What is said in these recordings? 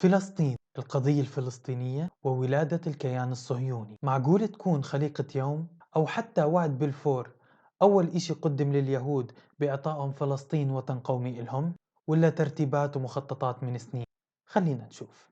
فلسطين، القضية الفلسطينية وولادة الكيان الصهيوني. معقول تكون خليقة يوم أو حتى وعد بلفور أول إشي قدم لليهود بإعطائهم فلسطين وطن قومي إلهم، ولا ترتيبات ومخططات من سنين؟ خلينا نشوف.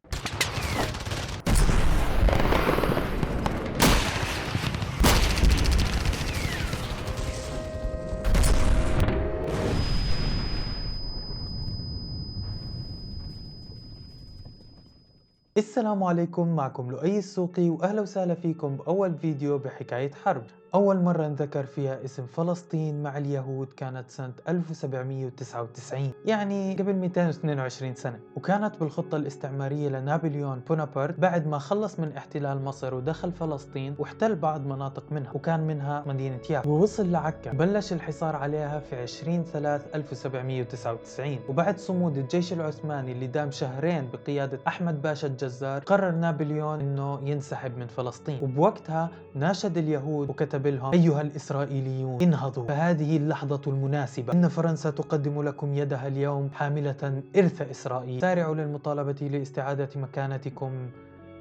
السلام عليكم، معكم لؤي السوقي وأهلا وسهلا فيكم بأول فيديو بحكاية حرب. أول مرة نذكر فيها اسم فلسطين مع اليهود كانت سنة 1799، يعني قبل 222 سنة، وكانت بالخطة الاستعمارية لنابليون بونابرت بعد ما خلص من احتلال مصر ودخل فلسطين واحتل بعض مناطق منها، وكان منها مدينة يافا، ووصل لعكا وبلش الحصار عليها في 20/3/1799. وبعد صمود الجيش العثماني اللي دام شهرين بقيادة أحمد باشا الجزار، قرر نابليون انه ينسحب من فلسطين، وبوقتها ناشد اليهود وكتب لهم: أيها الإسرائيليون انهضوا، فهذه اللحظة المناسبة، إن فرنسا تقدم لكم يدها اليوم حاملة إرث إسرائيل، سارعوا للمطالبة لاستعادة مكانتكم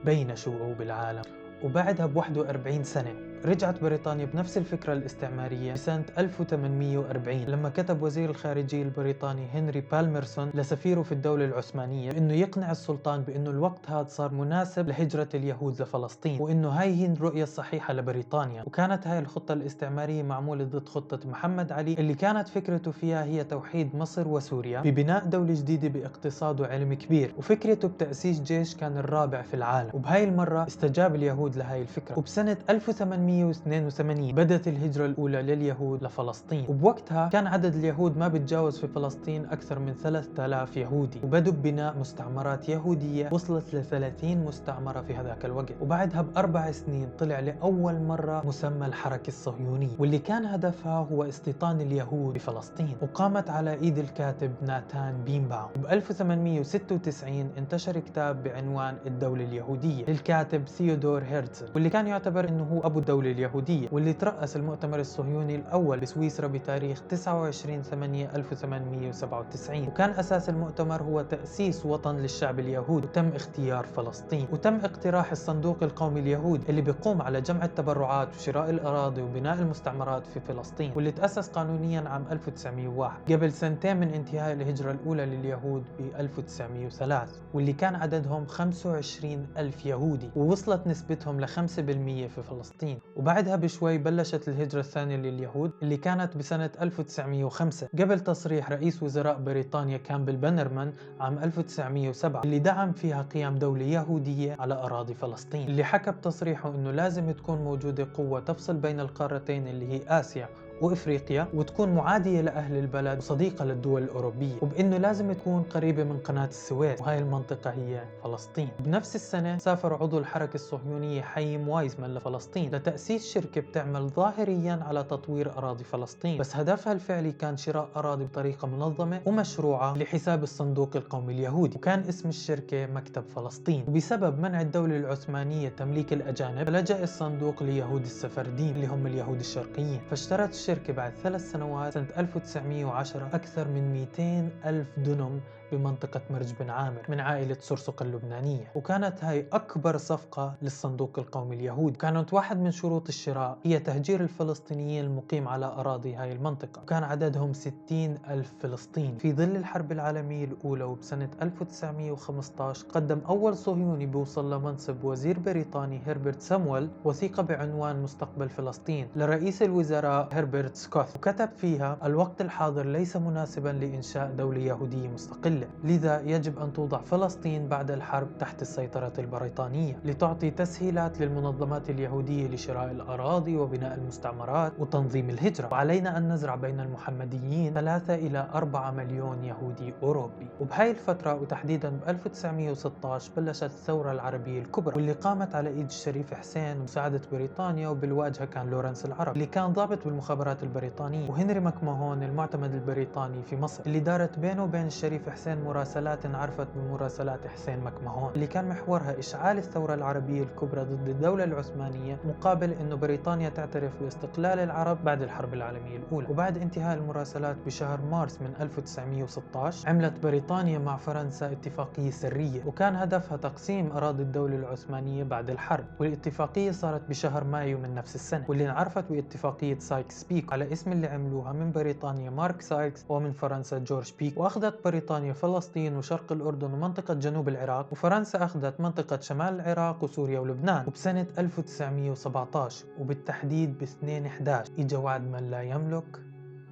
بين شعوب العالم. وبعدها ب41 سنة رجعت بريطانيا بنفس الفكرة الاستعمارية بسنة 1840، لما كتب وزير الخارجية البريطاني هنري بالمرسون لسفيره في الدولة العثمانية إنه يقنع السلطان بإنه الوقت هذا صار مناسب لهجرة اليهود لفلسطين، وإنه هاي هي الرؤية الصحيحة لبريطانيا. وكانت هاي الخطة الاستعمارية معمولة ضد خطة محمد علي، اللي كانت فكرته فيها هي توحيد مصر وسوريا ببناء دولة جديدة باقتصاد وعلم كبير، وفكرته بتأسيس جيش كان الرابع في العالم. وبهاي المرة استجاب اليهود لهاي الفكرة، وبسنة 1882 بدأت الهجرة الأولى لليهود لفلسطين، وبوقتها كان عدد اليهود ما بتجاوز في فلسطين أكثر من 3000 يهودي، وبدأوا ببناء مستعمرات يهودية وصلت ل 30 مستعمرة في هذاك الوقت. وبعدها بأربع سنين طلع لأول مرة مسمى الحركة الصهيونية، واللي كان هدفها هو استيطان اليهود بفلسطين، وقامت على إيد الكاتب ناتان بيمباوم. ب 1896 انتشر كتاب بعنوان الدولة اليهودية للكاتب ثيودور هيرتزل، واللي كان يعتبر انه هو ابو الدولة اليهودية، واللي ترأس المؤتمر الصهيوني الاول بسويسرا بتاريخ 29/8/1897. وكان اساس المؤتمر هو تأسيس وطن للشعب اليهودي، وتم اختيار فلسطين، وتم اقتراح الصندوق القومي اليهودي اللي بيقوم على جمع التبرعات وشراء الاراضي وبناء المستعمرات في فلسطين، واللي تأسس قانونيا عام 1901 قبل سنتين من انتهاء الهجرة الاولى لليهود ب 1903، واللي كان عددهم 25 ألف يهودي، ووصلت نسبتهم ل 5% في فلسطين. وبعدها بشوي بلشت الهجرة الثانية لليهود اللي كانت بسنة 1905 قبل تصريح رئيس وزراء بريطانيا كامبل بانرمان عام 1907، اللي دعم فيها قيام دولة يهودية على أراضي فلسطين، اللي حكى بتصريحه إنه لازم تكون موجودة قوة تفصل بين القارتين اللي هي آسيا وإفريقيا، وتكون معادية لأهل البلد وصديقة للدول الأوروبية، وبأنه لازم تكون قريبة من قناة السويس، وهاي المنطقة هي فلسطين. بنفس السنة سافر عضو الحركة الصهيونية حيم وايزمان لفلسطين لتأسيس شركة بتعمل ظاهريا على تطوير أراضي فلسطين، بس هدفها الفعلي كان شراء أراضي بطريقة منظمة ومشروعة لحساب الصندوق القومي اليهودي، وكان اسم الشركة مكتب فلسطين. وبسبب منع الدولة العثمانية تمليك الأجانب لجأ الصندوق ليهود السفرديم اللي هم اليهود الشرقيين، فاشترت الشركة بعد 3 سنوات سنة 1910 أكثر من 200 ألف دنم بمنطقة مرج بن عامر من عائلة سرسق اللبنانية، وكانت هاي أكبر صفقة للصندوق القومي اليهودي. كانت واحد من شروط الشراء هي تهجير الفلسطينيين المقيم على أراضي هاي المنطقة، وكان عددهم 60 ألف فلسطيني. في ظل الحرب العالمية الأولى وبسنة 1915 قدم أول صهيوني بيوصل لمنصب وزير بريطاني هربرت سامويل وثيقة بعنوان مستقبل فلسطين لرئيس الوزراء هربرت سكوت، وكتب فيها: الوقت الحاضر ليس مناسبا لإنشاء دولة يهودية مستقلة، لذا يجب أن توضع فلسطين بعد الحرب تحت السيطرة البريطانية لتعطي تسهيلات للمنظمات اليهودية لشراء الأراضي وبناء المستعمرات وتنظيم الهجرة، وعلينا أن نزرع بين المحمديين 3 إلى 4 مليون يهودي أوروبي. وبهاي الفترة وتحديدا ب 1916 بلشت الثورة العربية الكبرى، واللي قامت على إيد الشريف حسين ومساعدة بريطانيا، وبالواجهة كان لورنس العرب اللي كان ضابط بالمخابرات البريطانية، وهنري مكمهون المعتمد البريطاني في مصر، اللي دارت بينه وبين الشريف حسين حسين مراسلات انعرفت بمراسلات حسين مكمهون، اللي كان محورها إشعال الثورة العربية الكبرى ضد الدولة العثمانية مقابل إنه بريطانيا تعترف باستقلال العرب بعد الحرب العالمية الأولى. وبعد انتهاء المراسلات بشهر مارس من 1916 عملت بريطانيا مع فرنسا اتفاقية سرية، وكان هدفها تقسيم أراضي الدولة العثمانية بعد الحرب. والاتفاقية صارت بشهر مايو من نفس السنة، واللي انعرفت باتفاقية سايكس بيكو على اسم اللي عملوها من بريطانيا مارك سايكس ومن فرنسا جورج بيكو. وأخذت بريطانيا فلسطين وشرق الأردن ومنطقة جنوب العراق، وفرنسا أخذت منطقة شمال العراق وسوريا ولبنان. وبسنة 1917 وبالتحديد ب2/11 إجا وعد من لا يملك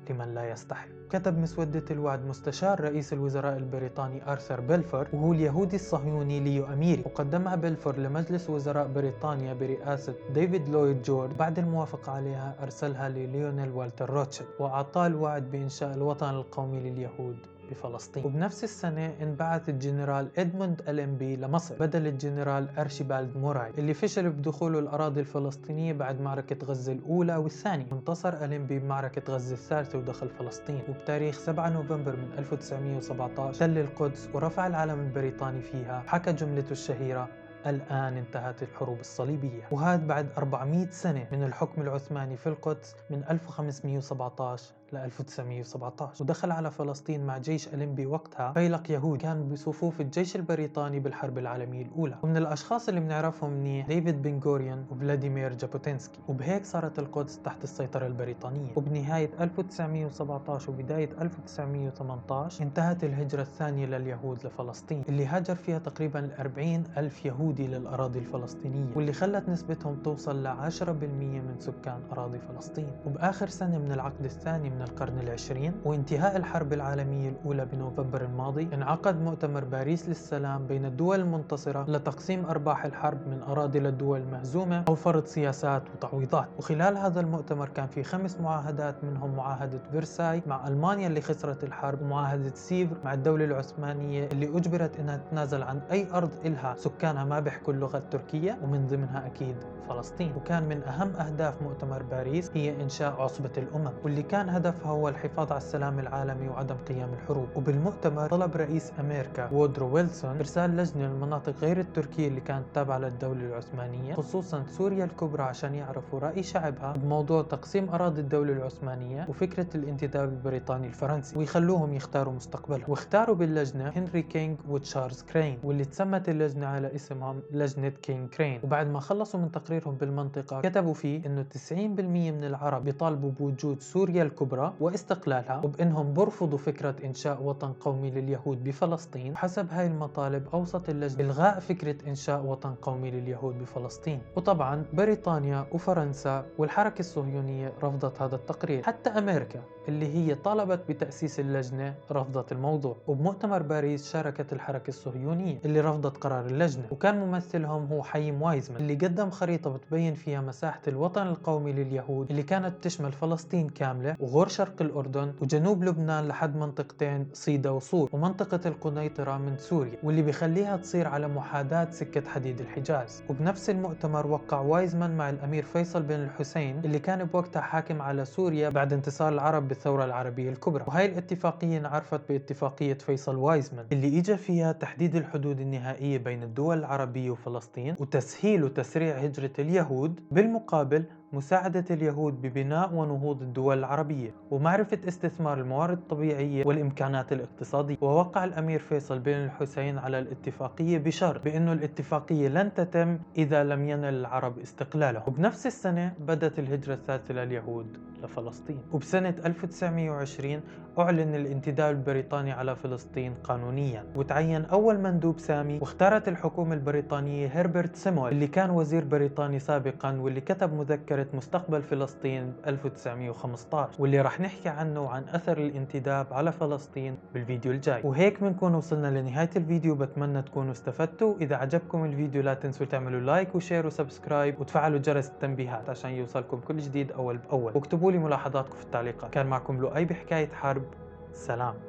لمن لا يستحق. كتب مسودة الوعد مستشار رئيس الوزراء البريطاني آرثر بلفور، وهو اليهودي الصهيوني ليو أميري، وقدمها بلفور لمجلس وزراء بريطانيا برئاسة ديفيد لويد جورج. بعد الموافقة عليها أرسلها لليونيل والتر روتشيلد، وأعطاه الوعد بإنشاء الوطن القومي لليهود بفلسطين. وبنفس السنة انبعث الجنرال إدموند ألينبي لمصر بدل الجنرال أرشيبالد موراي، اللي فشل بدخوله الأراضي الفلسطينية بعد معركة غزة الأولى والثانية. وانتصر ألينبي بمعركة غزة الثالثة ودخل فلسطين. وبتاريخ 7 نوفمبر من 1917 تل القدس ورفع العلم البريطاني فيها، حكى جملته الشهيرة: الآن انتهت الحروب الصليبية. وهذا بعد 400 سنة من الحكم العثماني في القدس من 1517 ل 1917. ودخل على فلسطين مع جيش ألينبي وقتها فيلق يهود كان بصفوف الجيش البريطاني بالحرب العالمية الأولى. ومن الأشخاص اللي بنعرفهم منيح ديفيد بن غوريون وفلاديمير جابوتينسكي. وبهيك صارت القدس تحت السيطرة البريطانية. وبنهاية 1917 وبداية 1918 انتهت الهجرة الثانية لليهود لفلسطين، اللي هاجر فيها تقريبا 40,000 يهودي للأراضي الفلسطينية، واللي خلت نسبتهم توصل ل 10% من سكان أراضي فلسطين. وبآخر سنة من العقد الثاني من القرن العشرين وانتهاء الحرب العالمية الأولى بنوفمبر الماضي، انعقد مؤتمر باريس للسلام بين الدول المنتصرة لتقسيم أرباح الحرب من أراضي للدول المهزومة أو فرض سياسات وتعويضات. وخلال هذا المؤتمر كان في 5 معاهدات، منهم معاهدة فرساي مع ألمانيا اللي خسرت الحرب، ومعاهدة سيفر مع الدولة العثمانية اللي أجبرت إنها تتنازل عن أي أرض إلها سكانها ما بيحكوا اللغة التركية، ومن ضمنها أكيد فلسطين. وكان من أهم أهداف مؤتمر باريس هي إنشاء عصبة الأمم، واللي كان هدفها هو الحفاظ على السلام العالمي وعدم قيام الحروب. وبالمؤتمر طلب رئيس أمريكا وودرو ويلسون إرسال لجنة للمناطق غير التركية اللي كانت تابعة للدولة العثمانية، خصوصا سوريا الكبرى، عشان يعرفوا رأي شعبها بموضوع تقسيم أراضي الدولة العثمانية وفكرة الانتداب البريطاني الفرنسي، ويخلوهم يختاروا مستقبلهم. واختاروا باللجنة هنري كينغ وتشارلز كرين، واللي تسمت اللجنة على اسمهم لجنة كينغ كرين. وبعد ما خلصوا من تقريرهم بالمنطقة كتبوا فيه إنه 90% من العرب بيطالبوا بوجود سوريا الكبرى واستقلالها، وبإنهم برفضوا فكرة إنشاء وطن قومي لليهود بفلسطين. وحسب هاي المطالب أوصت اللجنة إلغاء فكرة إنشاء وطن قومي لليهود بفلسطين. وطبعا بريطانيا وفرنسا والحركة الصهيونية رفضت هذا التقرير، حتى أمريكا اللي هي طالبت بتأسيس اللجنة رفضت الموضوع. وبمؤتمر باريس شاركت الحركة الصهيونية اللي رفضت قرار اللجنة، وكان ممثلهم هو حيم وايزمان اللي قدم خريطة بتبين فيها مساحة الوطن القومي لليهود اللي كانت تشمل فلسطين كاملة وغور شرق الأردن وجنوب لبنان لحد منطقتين صيدا وصور ومنطقة القنيطرة من سوريا، واللي بيخليها تصير على محاذاة سكة حديد الحجاز. وبنفس المؤتمر وقع وايزمان مع الأمير فيصل بن الحسين اللي كان بوقتها حاكم على سوريا بعد انتصار العرب بالثورة العربية الكبرى. وهي الاتفاقية انعرفت باتفاقية فيصل وايزمان اللي اجى فيها تحديد الحدود النهائية بين الدول العربية وفلسطين وتسهيل وتسريع هجرة اليهود، بالمقابل مساعدة اليهود ببناء ونهوض الدول العربية ومعرفة استثمار الموارد الطبيعية والإمكانات الاقتصادية. ووقع الأمير فيصل بن الحسين على الاتفاقية بشرط بأنه الاتفاقية لن تتم إذا لم ينل العرب استقلالهم. وبنفس السنة بدأت الهجرة الثالثة لليهود لفلسطين. وبسنة 1920 أعلن الانتداب البريطاني على فلسطين قانونيا، وتعين أول مندوب سامي. واختارت الحكومة البريطانية هربرت سيمول اللي كان وزير بريطاني سابقا، واللي كتب مذكرة مستقبل فلسطين 1915، واللي رح نحكي عنه وعن أثر الانتداب على فلسطين بالفيديو الجاي. وهيك بنكون وصلنا لنهاية الفيديو، بتمنى تكونوا استفدتوا. إذا عجبكم الفيديو لا تنسوا تعملوا لايك وشير وسبسكرايب وتفعلوا جرس التنبيهات عشان يوصلكم كل جديد أول بأول، واكتبوا لي ملاحظاتكم في التعليقات. كان معكم لؤي بحكاية حرب. سلام.